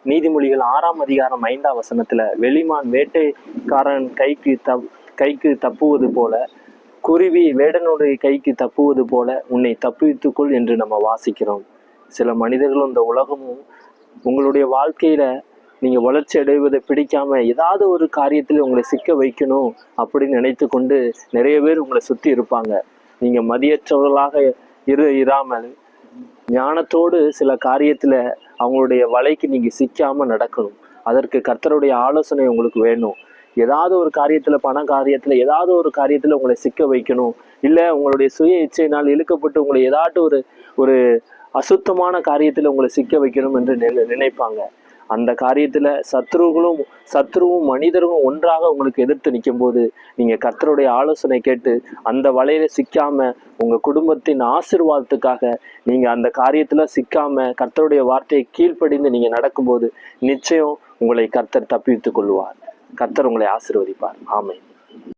நீதிமொழிகள் 6ஆம் அதிகாரம் 5ஆம் வசனத்துல வெளிமான் வேட்டைக்காரன் கைக்கு தப்புவது போல, குருவி வேடனுடைய கைக்கு தப்புவது போல உன்னை தப்புவித்துக்கொள் என்று நம்ம வாசிக்கிறோம். சில மனிதர்களும் இந்த உலகமும் உங்களுடைய வாழ்க்கையில நீங்க வளர்ச்சி அடைவதை பிடிக்காம ஏதாவது ஒரு காரியத்துல உங்களை சிக்க வைக்கணும் அப்படின்னு நினைத்து கொண்டு நிறைய பேர் உங்களை சுத்தி இருப்பாங்க. நீங்க மதியற்றவர்களாக இராமல் ஞானத்தோடு சில காரியத்துல அவங்களுடைய வலைக்கு நீங்க சிக்காம நடக்கணும். அதற்கு கர்த்தருடைய ஆலோசனை உங்களுக்கு வேணும். ஏதாவது ஒரு காரியத்துல, பண காரியத்துல, ஏதாவது ஒரு காரியத்துல உங்களை சிக்க வைக்கணும், இல்ல உங்களுடைய சுய இச்சையினால் இழுக்கப்பட்டு உங்களை ஏதாட்டும் ஒரு அசுத்தமான காரியத்துல உங்களை சிக்க வைக்கணும் என்று நினைப்பாங்க. அந்த காரியத்துல சத்ருவும் மனிதரும் ஒன்றாக உங்களுக்கு எதிர்த்து நிற்கும் போது நீங்க கர்த்தருடைய ஆலோசனை கேட்டு அந்த வலையில சிக்காம உங்க குடும்பத்தின் ஆசீர்வாதத்துக்காக நீங்க அந்த காரியத்துல சிக்காம கர்த்தருடைய வார்த்தையை கீழ்ப்படிந்து நீங்க நடக்கும்போது நிச்சயம் உங்களை கர்த்தர் தப்பித்துக் கொள்வார். கர்த்தர் உங்களை ஆசீர்வதிப்பார். ஆமென்.